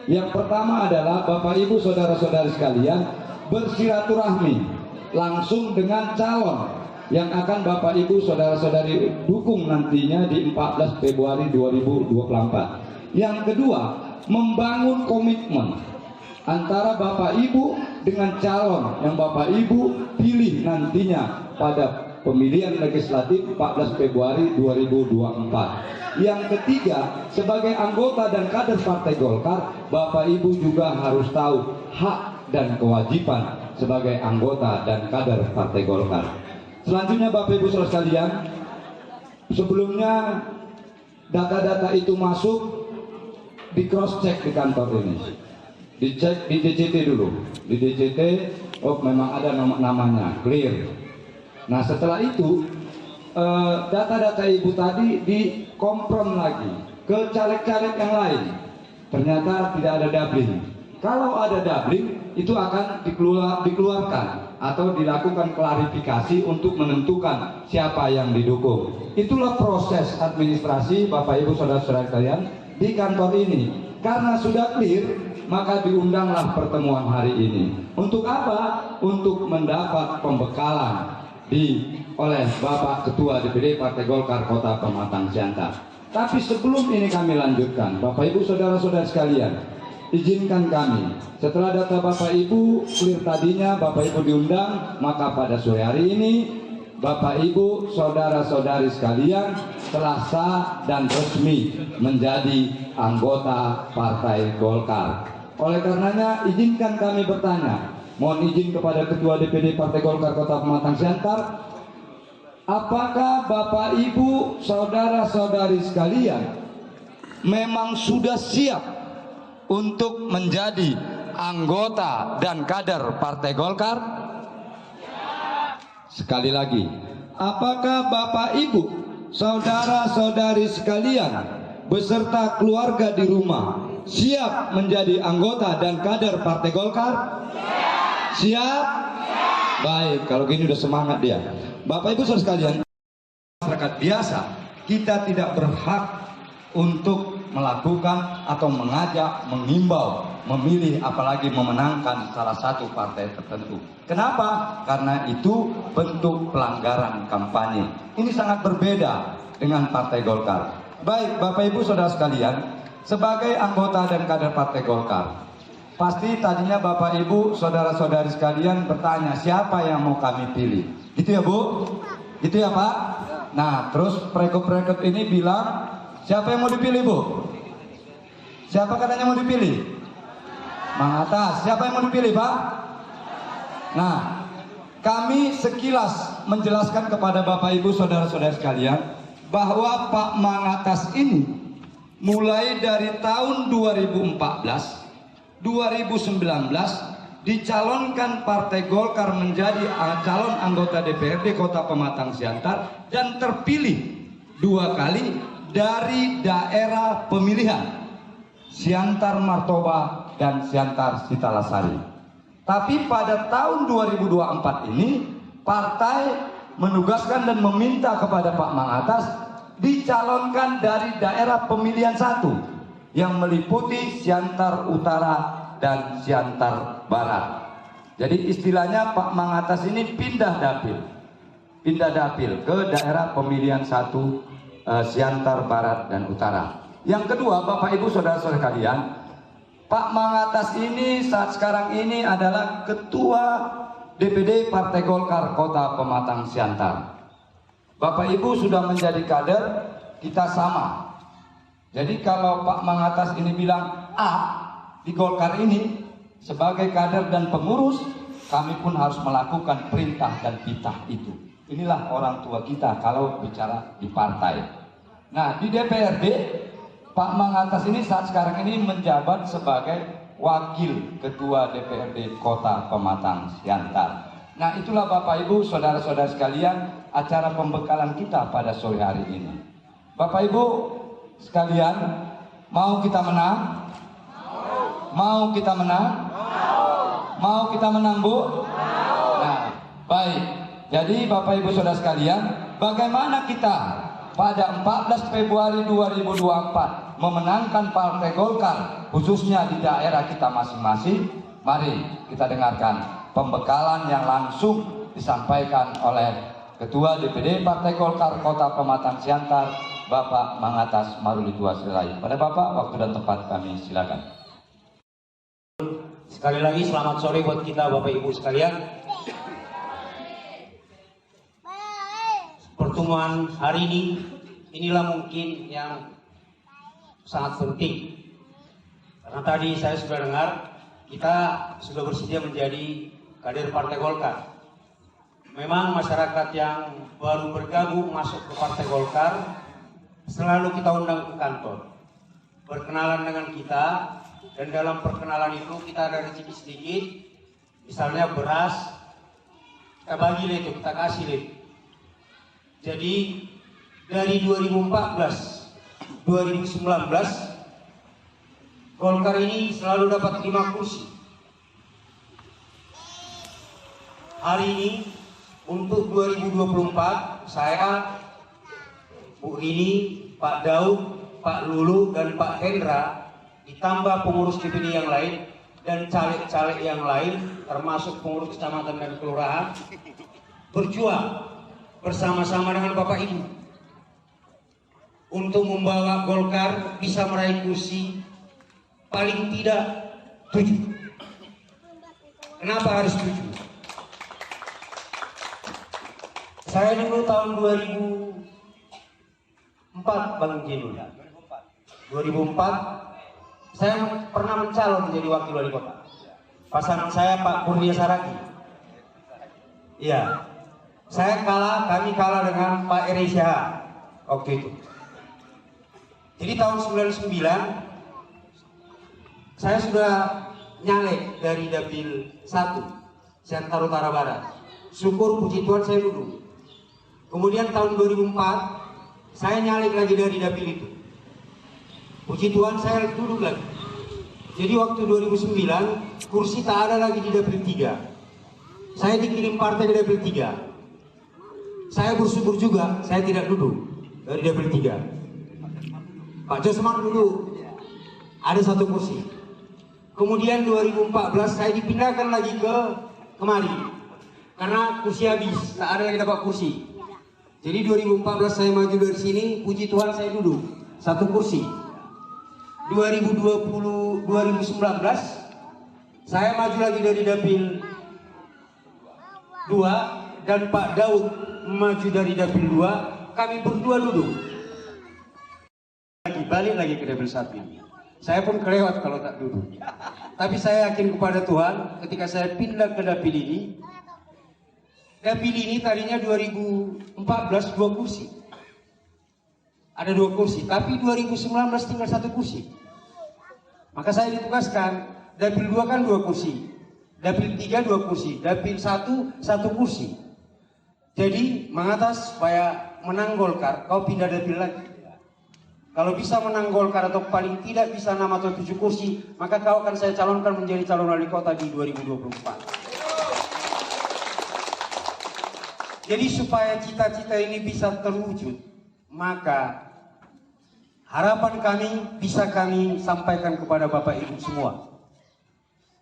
Yang pertama adalah Bapak Ibu saudara-saudari sekalian bersilaturahmi langsung dengan calon yang akan Bapak Ibu saudara-saudari dukung nantinya di 14 Februari 2024. Yang kedua, membangun komitmen antara Bapak Ibu dengan calon yang Bapak Ibu pilih nantinya pada pemilihan legislatif 14 Februari 2024. Yang ketiga, sebagai anggota dan kader Partai Golkar, Bapak Ibu juga harus tahu hak dan kewajiban sebagai anggota dan kader Partai Golkar. Selanjutnya Bapak Ibu saudara sekalian, sebelumnya data-data itu masuk di cross check di kantor ini, dicek di DCT dulu, di DCT oh memang ada namanya clear. Nah setelah itu data-data ibu tadi dikomprom lagi ke caleg-caleg yang lain, ternyata tidak ada doubling. Kalau ada doubling itu akan dikeluarkan atau dilakukan klarifikasi untuk menentukan siapa yang didukung. Itulah proses administrasi Bapak Ibu saudara-saudara kalian di kantor ini. Karena sudah clear, maka diundanglah pertemuan hari ini. Untuk apa? Untuk mendapat pembekalan oleh Bapak Ketua DPD Partai Golkar Kota Pematang Siantar. Tapi sebelum ini kami lanjutkan, Bapak Ibu saudara-saudara sekalian, izinkan kami, setelah data Bapak Ibu clear tadinya, Bapak Ibu diundang, maka pada sore hari ini Bapak Ibu saudara-saudari sekalian telah sah dan resmi menjadi anggota Partai Golkar. Oleh karenanya izinkan kami bertanya, mohon izin kepada Ketua DPD Partai Golkar Kota Pematang Siantar, apakah Bapak Ibu saudara-saudari sekalian memang sudah siap untuk menjadi anggota dan kader Partai Golkar? Sekali lagi, apakah Bapak Ibu saudara-saudari sekalian beserta keluarga di rumah siap menjadi anggota dan kader Partai Golkar? Siap? Baik, kalau gini udah semangat dia. Bapak Ibu saudara sekalian, masyarakat biasa, kita tidak berhak untuk melakukan atau mengajak, mengimbau, memilih, apalagi memenangkan salah satu partai tertentu. Kenapa? Karena itu bentuk pelanggaran kampanye. Ini sangat berbeda dengan Partai Golkar. Baik, Bapak Ibu saudara sekalian, sebagai anggota dan kader Partai Golkar, pasti tadinya Bapak Ibu saudara-saudari sekalian bertanya, siapa yang mau kami pilih? Gitu ya Bu? Gitu ya Pak? Nah terus perekut-perekut ini bilang, siapa yang mau dipilih Bu? Siapa katanya mau dipilih? Mang Atas. Siapa yang mau dipilih Pak? Nah kami sekilas menjelaskan kepada Bapak Ibu saudara-saudari sekalian bahwa Pak Mang Atas ini mulai dari tahun 2014 2019 dicalonkan Partai Golkar menjadi calon anggota DPRD Kota Pematang Siantar dan terpilih 2 kali dari daerah pemilihan Siantar Martoba dan Siantar Sitalasari. Tapi pada tahun 2024 ini partai menugaskan dan meminta kepada Pak Mang Atas dicalonkan dari daerah pemilihan 1 yang meliputi Siantar Utara dan Siantar Barat. Jadi istilahnya Pak Mang Atas ini pindah dapil ke daerah pemilihan 1 Siantar Barat dan Utara. Yang kedua, Bapak Ibu saudara-saudara kalian, Pak Mang Atas ini saat sekarang ini adalah Ketua DPD Partai Golkar Kota Pematang Siantar. Bapak Ibu sudah menjadi kader, kita sama. Jadi kalau Pak Mang Atas ini bilang A di Golkar ini sebagai kader dan pengurus, kami pun harus melakukan perintah dan titah itu. Inilah orang tua kita kalau bicara di partai. Nah di DPRD, Pak Mang Atas ini saat sekarang ini menjabat sebagai Wakil Ketua DPRD Kota Pematang Siantar. Nah itulah Bapak Ibu saudara-saudara sekalian acara pembekalan kita pada sore hari ini. Bapak Ibu sekalian, mau kita menang? Mau kita menang? Mau kita menang Bu? Nah, baik. Jadi Bapak Ibu saudara sekalian, bagaimana kita pada 14 Februari 2024 memenangkan Partai Golkar khususnya di daerah kita masing-masing, mari kita dengarkan pembekalan yang langsung disampaikan oleh Ketua DPD Partai Golkar Kota Pematang Siantar, Bapak Mangatas Marulitua Sirait. Pada Bapak, waktu dan tempat kami silakan. Sekali lagi selamat sore buat kita Bapak Ibu sekalian. Pertemuan hari ini, inilah mungkin yang sangat penting. Karena tadi saya sudah dengar, kita sudah bersedia menjadi kader Partai Golkar. Memang masyarakat yang baru bergabung masuk ke Partai Golkar selalu kita undang ke kantor, berkenalan dengan kita, dan dalam perkenalan itu kita ada rezeki sedikit, misalnya beras, kita bagi itu, kita kasih itu. Jadi dari 2014, 2019 Golkar ini selalu dapat 5 kursi. Hari ini untuk 2024 saya, Bu Rini, Pak Daud, Pak Lulu, dan Pak Hendra ditambah pengurus DPD yang lain dan caleg-caleg yang lain termasuk pengurus kecamatan dan kelurahan berjuang bersama-sama dengan Bapak Ibu untuk membawa Golkar bisa meraih kursi paling tidak 7. Kenapa harus 7? Saya dulu tahun 2004 Bang Jenu, 2004 saya pernah mencalon menjadi wakil wali kota. Pasangan saya Pak Kurnia Saragi. Iya, kami kalah dengan Pak Eri Syah waktu itu. Jadi tahun 99 saya sudah nyalek dari Dapil 1 Siantar Utara Barat. Syukur puji Tuhan saya duduk. Kemudian tahun 2004 saya nyalek lagi dari Dapil itu. Puji Tuhan saya duduk lagi. Jadi waktu 2009 kursi tak ada lagi di Dapil 3. Saya dikirim partai di Dapil 3. Saya bersyukur juga saya tidak duduk dari Dapil 3. Pak Josman dulu ada 1 kursi. Kemudian 2014 saya dipindahkan lagi ke kemari karena kursi habis, tak ada lagi dapat kursi. Jadi 2014 saya maju dari sini, puji Tuhan saya duduk 1 kursi. 2019 saya maju lagi dari Dapil 2 dan Pak Daud maju dari Dapil 2, kami berdua duduk. Balik lagi ke Dapil 1 ini. Saya pun kelewat kalau tak duduk. Tapi saya yakin kepada Tuhan ketika saya pindah ke Dapil ini tadinya 2014 2 kursi. Ada 2 kursi, tapi 2019 tinggal 1 kursi. Maka saya ditugaskan, Dapil 2 kan 2 kursi, Dapil 3 2 kursi, Dapil 1 1 kursi. Jadi mengatas supaya menang Golkar, kau pindah Dapil lagi. Kalau bisa menang Golkar atau paling tidak bisa 6 atau 7 kursi, maka kau akan saya calonkan menjadi calon wali kota di 2024. Jadi supaya cita-cita ini bisa terwujud, maka harapan kami bisa kami sampaikan kepada Bapak Ibu semua.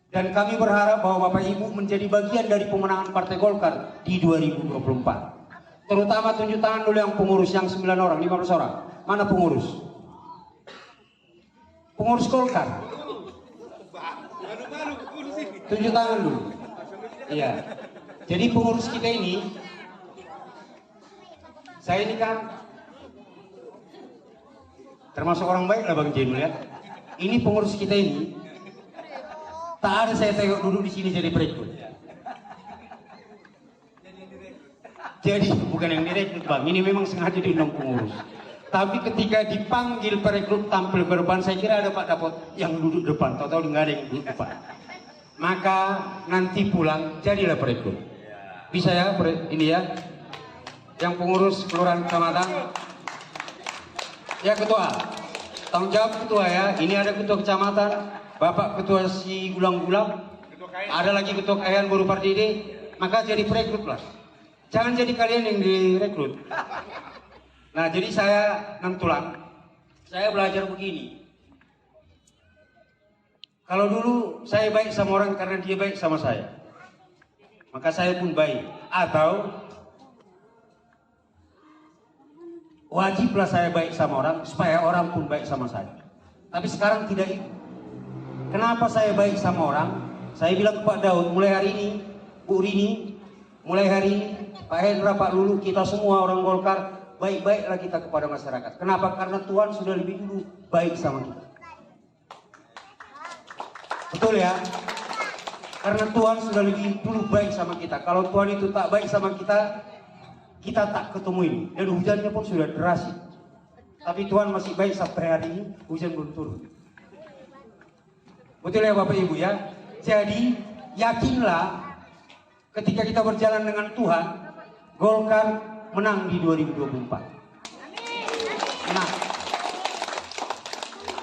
Dan kami berharap bahwa Bapak Ibu menjadi bagian dari pemenangan Partai Golkar di 2024. Terutama tunjuk tangan dulu yang pengurus, yang 9 orang, 15 orang. Mana pengurus? Pengurus Golkar. Tunjuk tangan dulu. Iya. Jadi pengurus kita ini, saya ini kan termasuk orang baik lah Bang Jenul ya. Ini pengurus kita ini, tak ada saya tengok duduk di sini jadi perekrut. Jadi bukan yang direkrut Bang, ini memang sengaja diundang pengurus. Tapi ketika dipanggil perekrut tampil ke depan, saya kira ada Pak Dapot yang duduk depan, tahu-tahu nggak ada yang duduk depan. Maka nanti pulang jadilah perekrut. Bisa ya, ini ya. Yang pengurus kelurahan kecamatan, ya ketua, tanggung jawab ketua ya. Ini ada ketua kecamatan, Bapak ketua si Gulang-Gulang, ada lagi ketua KHN baru Pardede, maka jadi perekrut lah. Jangan jadi kalian yang direkrut. Nah jadi saya nantulang, saya belajar begini. Kalau dulu saya baik sama orang karena dia baik sama saya, maka saya pun baik. Atau wajiblah saya baik sama orang supaya orang pun baik sama saya. Tapi sekarang tidak itu. Kenapa saya baik sama orang? Saya bilang kepada Daud, mulai hari ini, Bu Rini, mulai hari ini, Pak Hendra, Pak Lulu, kita semua orang Golkar, baik-baiklah kita kepada masyarakat. Kenapa? Karena Tuhan sudah lebih dulu baik sama kita. Betul ya? Karena Tuhan sudah lebih dulu baik sama kita. Kalau Tuhan itu tak baik sama kita, kita tak ketemu ini. Dan hujannya pun sudah deras. Tapi Tuhan masih baik sampai hari ini, hujan belum turun. Betul ya Bapak Ibu ya? Jadi yakinlah ketika kita berjalan dengan Tuhan, Golkar menang di 2024. Menang.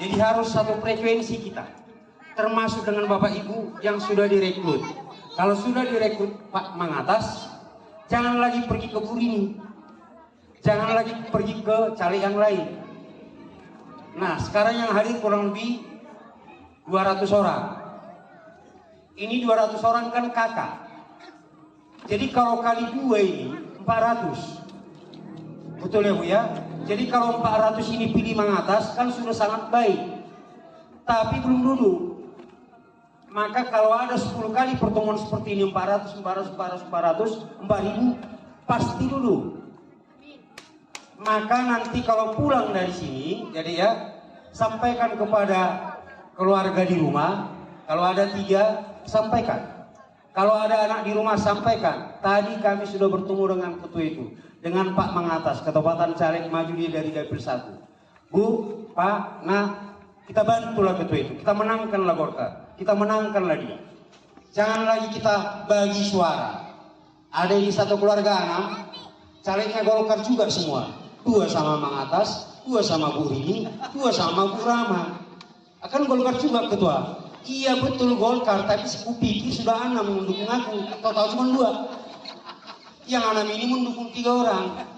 Jadi harus satu frekuensi kita. Termasuk dengan Bapak Ibu yang sudah direkrut. Kalau sudah direkrut Pak Mangatas, jangan lagi pergi ke Burini, jangan lagi pergi ke caleg yang lain. Nah sekarang yang hadir kurang lebih 200 orang. Ini 200 orang kan kakak. Jadi kalau kali 2 ini 400. Betul ya Bu ya? Jadi kalau 400 ini pilih Mangatas kan sudah sangat baik. Tapi belum dulu. Maka kalau ada 10 kali pertemuan seperti ini 400, 4.000 pasti dulu. Maka nanti kalau pulang dari sini, jadi ya sampaikan kepada keluarga di rumah. Kalau ada 3, sampaikan. Kalau ada anak di rumah, sampaikan. Tadi kami sudah bertemu dengan ketua itu, dengan Pak Mangatas, ketepatan caleg maju dia dari dapil 1. Bu, Pak, nah kita bantulah ketua itu, kita menangkanlah Golkar, kita menangkanlah dia. Jangan lagi kita bagi suara. Ada di satu keluarga 6, calegnya Golkar juga semua. 2 sama Mangatas, 2 sama Bu Rini, 2 sama Bu Rama. Akan Golkar juga ketua. Iya betul Golkar, tapi kupikir sudah 6 mendukung aku, total cuma 2. Yang 6 ini mendukung 3 orang.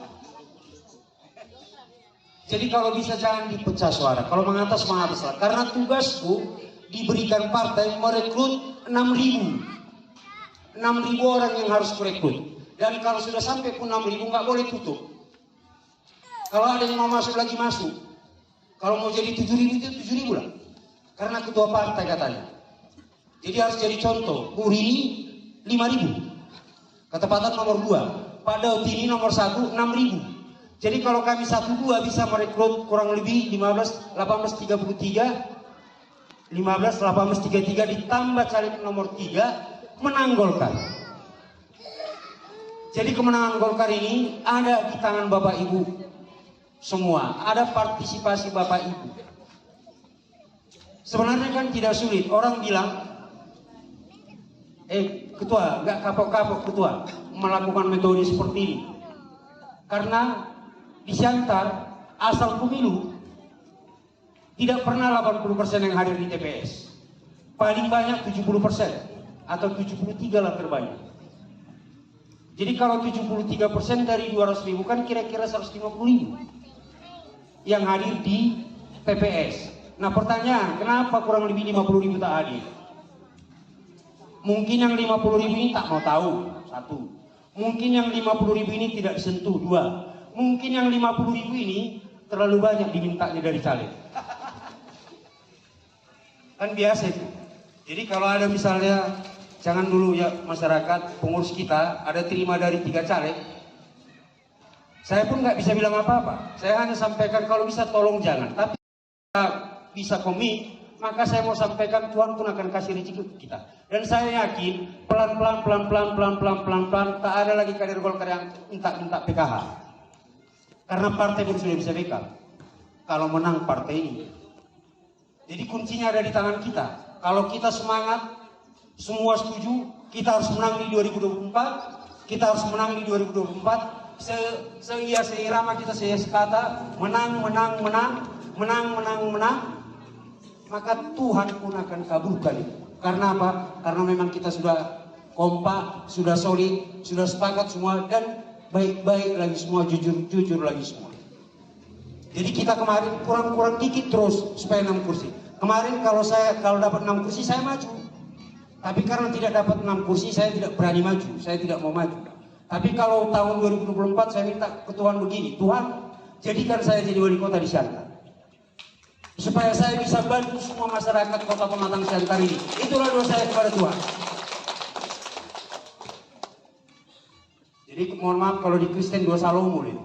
Jadi kalau bisa jangan dipecah suara. Kalau Mangatas lah. Karena tugasku diberikan partai merekrut 6.000 orang yang harus merekrut. Dan kalau sudah sampai pun 6.000 nggak boleh tutup. Kalau ada yang mau masuk lagi masuk. Kalau mau jadi 7.000 itu 7.000 lah. Karena ketua partai katanya. Jadi harus jadi contoh. Bu Rini 5.000. Ketepatan nomor 2. Pak Daud ini nomor 1 6.000. Jadi kalau kami 1-2 bisa merekrut kurang lebih 15, 18, 33, 15, 18, 33 ditambah caleg nomor 3 menang Golkar. Jadi kemenangan Golkar ini ada di tangan Bapak Ibu semua, ada partisipasi Bapak Ibu. Sebenarnya kan tidak sulit. Orang bilang, ketua, nggak kapok-kapok ketua melakukan metode seperti ini. Karena di Siantar asal pemilu tidak pernah 80% yang hadir di TPS. Paling banyak 70% atau 73 lah terbanyak. Jadi kalau 73% dari 200.000 kan kira-kira 150.000 yang hadir di TPS. Nah pertanyaan, kenapa kurang lebih 50.000 tak hadir? Mungkin yang 50.000 ini tak mau tahu, 1. Mungkin yang 50.000 ini tidak disentuh, 2. Mungkin yang 50.000 ini terlalu banyak dimintanya dari caleg. Kan biasa itu. Jadi kalau ada misalnya, jangan dulu ya masyarakat, pengurus kita, ada terima dari 3 caleg. Saya pun nggak bisa bilang apa-apa. Saya hanya sampaikan kalau bisa tolong jangan. Tapi bisa komit, maka saya mau sampaikan Tuhan pun akan kasih rezeki kita. Dan saya yakin pelan-pelan tak ada lagi kader Golkar yang minta PKH. Karena partai pun sudah bisa bekal. Kalau menang partai ini. Jadi kuncinya ada di tangan kita. Kalau kita semangat, semua setuju, kita harus menang di 2024. Kita harus menang di 2024. Seirama kita sekata, menang. Maka Tuhan pun akan kabulkan itu. Karena apa? Karena memang kita sudah kompak, sudah solid, sudah sepakat semua, dan baik-baik lagi semua, jujur lagi semua. Jadi kita kemarin kurang dikit terus supaya 6 kursi. Kemarin kalau dapat 6 kursi saya maju. Tapi karena tidak dapat 6 kursi saya tidak berani maju, saya tidak mau maju. Tapi kalau tahun 2024 saya minta ke Tuhan begini, Tuhan jadikan saya jadi wali kota di Siantar. Supaya saya bisa bantu semua masyarakat Kota Pematang Siantar ini. Itulah doa saya kepada Tuhan. Jadi mohon maaf kalau di Kristen doa Salomo itu.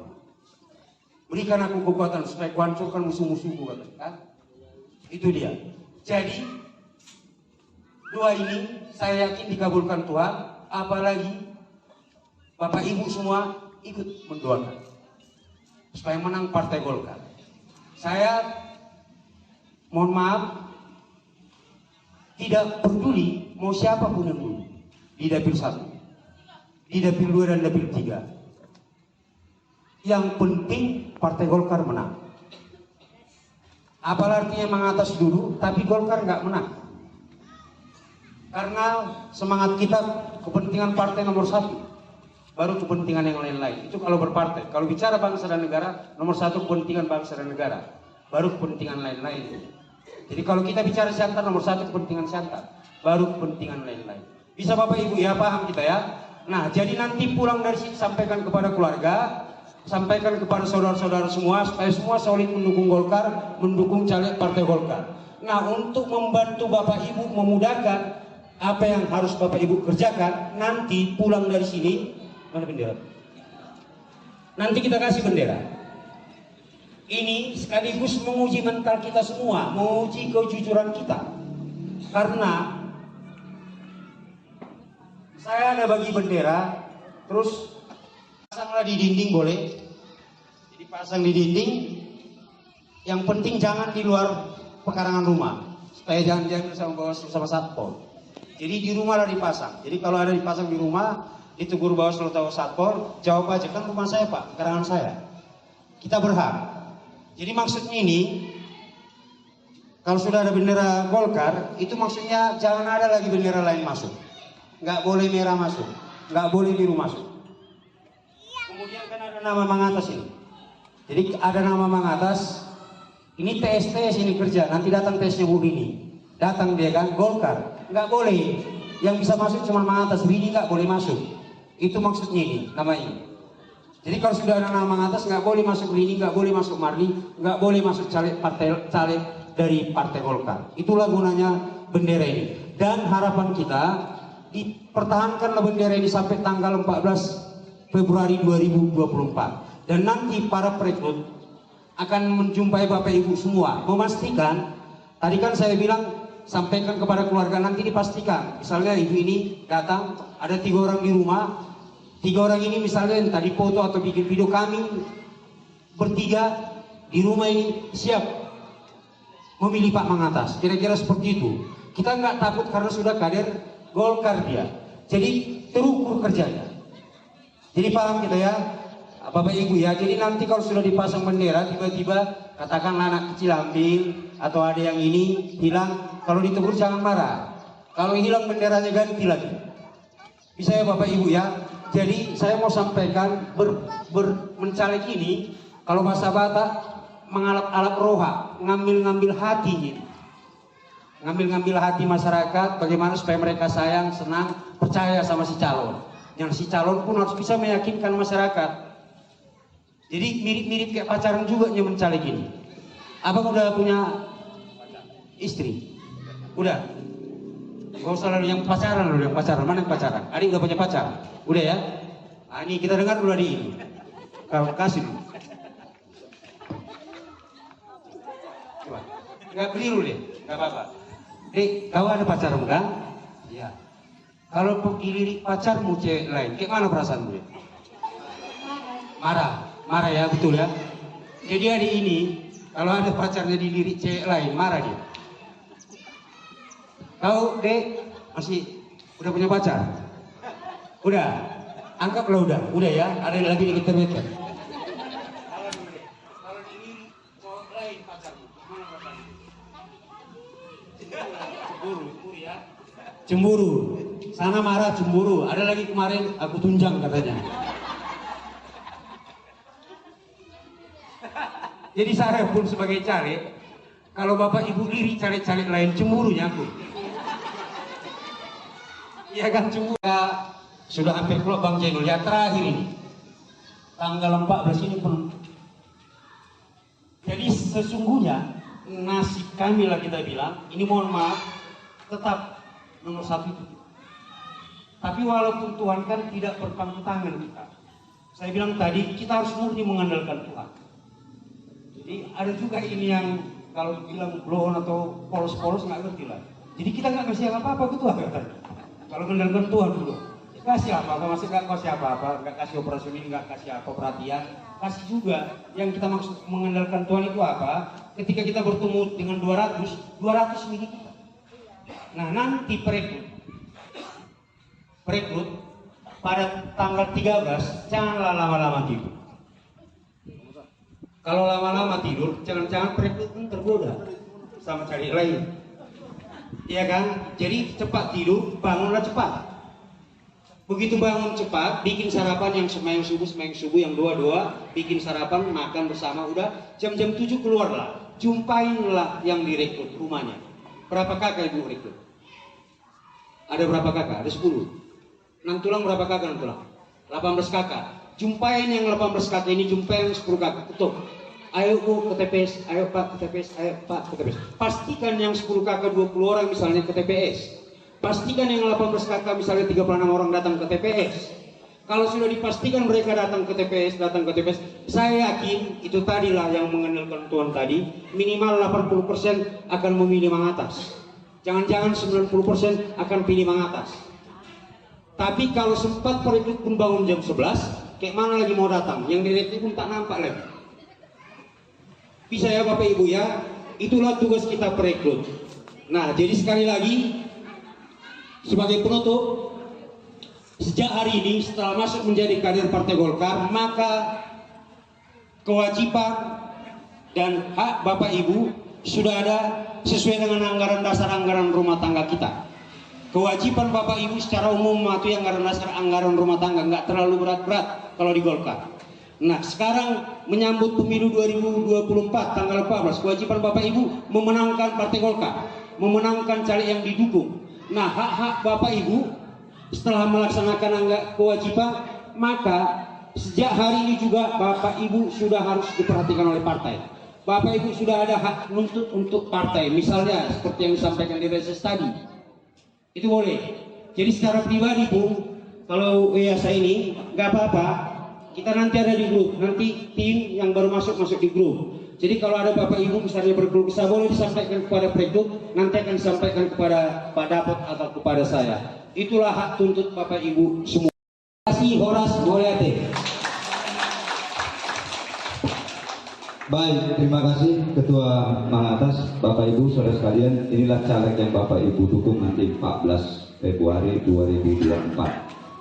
Berikan aku kekuatan supaya kuhancurkan musuh-musuhku, kan? Itu dia. Jadi doa ini saya yakin dikabulkan Tuhan. Apalagi Bapak Ibu semua ikut mendoakan supaya menang Partai Golkar. Saya mohon maaf tidak peduli mau siapapun yang dulu di dapil 1, di dapil 2 dan dapil 3. Yang penting Partai Golkar menang. Apalah artinya mengatas dulu, tapi Golkar nggak menang. Karena semangat kita kepentingan partai nomor 1, baru kepentingan yang lain-lain. Itu kalau berpartai. Kalau bicara bangsa dan negara, nomor 1 kepentingan bangsa dan negara, baru kepentingan lain-lain. Jadi kalau kita bicara Siantar, nomor 1 kepentingan Siantar, baru kepentingan lain-lain. Bisa Bapak Ibu ya, paham kita ya? Nah, jadi nanti pulang dari sini sampaikan kepada keluarga, sampaikan kepada saudara-saudara semua supaya semua solid mendukung Golkar, mendukung caleg Partai Golkar. Nah, untuk membantu Bapak Ibu memudahkan apa yang harus Bapak Ibu kerjakan, nanti pulang dari sini, mana bendera? Nanti kita kasih bendera. Ini sekaligus menguji mental kita semua, menguji kejujuran kita. Karena saya ada bagi bendera, terus pasanglah di dinding boleh. Jadi pasang di dinding. Yang penting jangan di luar pekarangan rumah. Supaya jangan sama satpol. Jadi di rumah lah dipasang. Jadi kalau ada dipasang di rumah, ditegur Bawaslu atau satpol, jawab aja, kan rumah saya Pak, pekarangan saya. Kita berhak. Jadi maksudnya ini, kalau sudah ada bendera Golkar, itu maksudnya jangan ada lagi bendera lain masuk. Nggak boleh merah masuk, nggak boleh biru masuk. Kemudian kan ada nama Mangatas ini. Jadi ada nama Mangatas. Ini tes ini kerja. Nanti datang tesnya Bu Rini. Datang dia kan Golkar. Nggak boleh. Yang bisa masuk cuma Mangatas. Rini nggak boleh masuk. Itu maksudnya ini namanya. Jadi kalau sudah ada nama Mangatas nggak boleh masuk Rini, nggak boleh masuk Marli, nggak boleh masuk caleg dari Partai Golkar. Itulah gunanya bendera ini. Dan harapan kita dipertahankanlah bendera ini sampai tanggal 14 Februari 2024. Dan nanti para perekrut akan menjumpai Bapak Ibu semua, memastikan, tadi kan saya bilang sampaikan kepada keluarga, nanti dipastikan, misalnya ibu ini datang, ada 3 orang di rumah, 3 orang ini misalnya tadi foto atau bikin video, kami bertiga di rumah ini siap memilih Pak Mangatas, kira-kira seperti itu. Kita nggak takut karena sudah kader Golkar dia, jadi terukur kerjanya. Jadi paham kita ya Bapak Ibu ya. Jadi nanti kalau sudah dipasang bendera, tiba-tiba katakanlah anak kecil ambil atau ada yang ini hilang, kalau ditegur jangan marah. Kalau hilang benderanya ganti lagi. Bisa ya Bapak Ibu ya. Jadi saya mau sampaikan mencaleg ini, kalau bahasa Batak mengalap-alap roha, ngambil-ngambil hati, ngambil-ngambil hati masyarakat, bagaimana supaya mereka sayang, senang, percaya sama si calon. Yang si calon pun harus bisa meyakinkan masyarakat. Jadi mirip-mirip kayak pacaran juga nya mencaleg ini. Abang udah punya istri? Udah? Gak usah lalu yang pacaran dulu, yang pacaran. Mana yang pacaran? Adik udah punya pacar? Udah ya? Nah, ini kita dengar dulu di ini. Kalau kasih dulu. Coba. Gak keliru deh, gak apa-apa. Dek, kau ada pacarmu kan? Iya. Kalau dilirik pacarmu cewek lain, kayak mana perasaanmu deh? Marah. Marah ya, betul ya. Jadi hari ini kalau ada pacarnya dilirik cewek lain, marah dia. Kau dek masih udah punya pacar? Udah, anggaplah udah ya. Ada lagi di internet. Kalau dilirik cowok lain pacarmu, mana perasaanmu? Cemburu ya. Cemburu. Sana marah, cemburu. Ada lagi kemarin aku tunjang katanya. Jadi saya pun sebagai caleg, Kalau Bapak Ibu iri caleg-caleg lain cemburunya aku. Iya kan cemburu. Ya, sudah hampir keluar Bang Jenul ya terakhir ini. Tanggal 14 ini pun. Jadi sesungguhnya nasib kami lah kita bilang, ini mohon maaf, tetap nomor 1 itu. Tapi walaupun Tuhan kan tidak berpangku tangan kita. Saya bilang tadi kita harus murni mengandalkan Tuhan. Jadi ada juga ini yang kalau bilang blon atau polos-polos nggak ngerti lah. Jadi kita nggak kasih apa-apa ke Tuhan katanya. Kalau mengandalkan Tuhan dulu, kasih apa-apa, masih nggak kasih apa-apa, nggak kasih operasi ini, nggak kasih apa perhatian, kasih juga. Yang kita maksud mengandalkan Tuhan itu apa? Ketika kita bertemu dengan 200 milik kita. Nah nanti perekrut pada tanggal 13 janganlah lama-lama tidur. Kalau lama-lama tidur, jangan-jangan perekrut pun tergoda sama cari lain. Iya kan? Jadi cepat tidur, bangunlah cepat. Begitu bangun cepat, bikin sarapan yang sembahyang subuh yang dua, bikin sarapan, makan bersama, udah jam-jam 7 keluarlah. Jumpainlah yang direkrut rumahnya. Berapa kakak ibu rekrut? Ada berapa kakak? Ada 10. Nantulang berapa kakak nantulang? 18 kakak. Jumpain yang 18 kakak ini, jumpain 10 kakak. Ketuk. Ayo Bu ke TPS, ayo Pak ke TPS, ayo Pak ke TPS. Pastikan yang 10 kakak 20 orang misalnya ke TPS. Pastikan yang 18 kakak misalnya 36 orang datang ke TPS. Kalau sudah dipastikan mereka datang ke TPS, saya yakin itu tadilah yang mengandalkan Tuhan tadi, minimal 80% akan memilih Mang Atas. Jangan-jangan 90% akan pilih Mang Atas. Tapi kalau sempat perekrut pun bangun jam 11, kayak mana lagi mau datang? Yang direkrut pun tak nampak lagi. Bisa ya Bapak Ibu ya, itulah tugas kita perekrut. Nah jadi sekali lagi sebagai penutup, sejak hari ini setelah masuk menjadi kader Partai Golkar, maka kewajiban dan hak Bapak Ibu sudah ada sesuai dengan anggaran dasar anggaran rumah tangga kita. Kewajiban Bapak Ibu secara umum mematuhi anggaran dasar anggaran rumah tangga, nggak terlalu berat-berat kalau di Golkar. Nah sekarang menyambut pemilu 2024 tanggal 14, kewajiban Bapak Ibu memenangkan Partai Golkar, memenangkan caleg yang didukung. Nah hak-hak Bapak Ibu setelah melaksanakan kewajiban, maka sejak hari ini juga Bapak Ibu sudah harus diperhatikan oleh partai. Bapak Ibu sudah ada hak menuntut untuk partai, misalnya seperti yang disampaikan di reses tadi, itu boleh. Jadi secara pribadi Bu, kalau saya ini nggak apa-apa, kita nanti ada di grup, nanti tim yang baru masuk di grup. Jadi kalau ada Bapak Ibu misalnya berkeluh kesah, boleh disampaikan kepada perekrut, nanti akan disampaikan kepada Pak Dapot atau kepada saya. Itulah hak tuntut Bapak Ibu semua. Terima kasih Horas Mulyadi. Baik, terima kasih Ketua Mang Atas, Bapak Ibu, saudara sekalian. Inilah caleg yang Bapak Ibu dukung nanti 14 Februari 2024.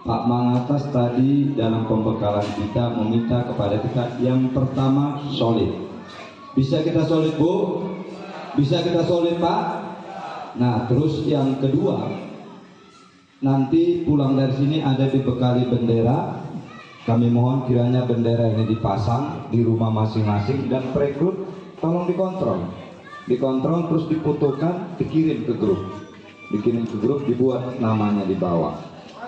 Pak Mang Atas tadi dalam pembekalan kita meminta kepada kita yang pertama solid. Bisa kita solid Bu? Bisa kita solid Pak? Nah terus yang kedua, nanti pulang dari sini ada dibekali bendera. Kami mohon kiranya bendera ini dipasang di rumah masing-masing, dan perekrut tolong dikontrol terus difotokan, dikirim ke grup, dibuat namanya di bawah.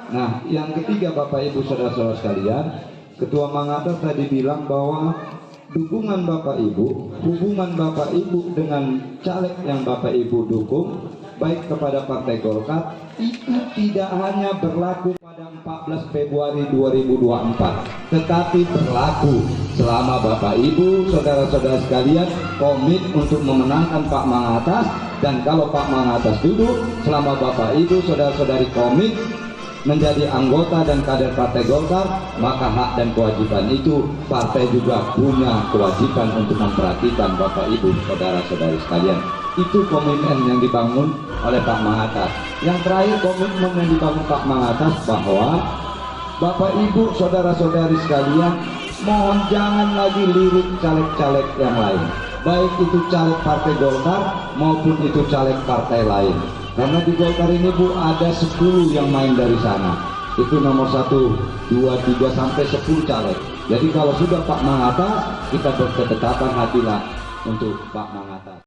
Nah yang ketiga Bapak Ibu saudara-saudara sekalian, Ketua Mang Atas tadi bilang bahwa dukungan Bapak Ibu, hubungan Bapak Ibu dengan caleg yang Bapak Ibu dukung, baik kepada Partai Golkar, itu tidak hanya berlaku pada 14 Februari 2024, tetapi berlaku selama Bapak Ibu, saudara-saudara sekalian komit untuk memenangkan Pak Mang Atas. Dan kalau Pak Mang Atas duduk, selama Bapak Ibu, saudara-saudari komit menjadi anggota dan kader Partai Golkar, maka hak dan kewajiban itu partai juga punya kewajiban untuk memperhatikan Bapak Ibu, saudara-saudari sekalian. Itu komitmen yang dibangun oleh Pak Mang Atas. Yang terakhir, komitmen yang dibangun Pak Mang Atas bahwa Bapak Ibu, saudara-saudari sekalian, mohon jangan lagi lirik caleg-caleg yang lain, baik itu caleg Partai Golkar maupun itu caleg partai lain. Karena di Golkar ini Bu ada 10 yang main dari sana. Itu nomor 1, 2, 3 sampai 10 caleg. Jadi kalau sudah Pak Mang Atas, kita berketetapan hatilah untuk Pak Mang Atas.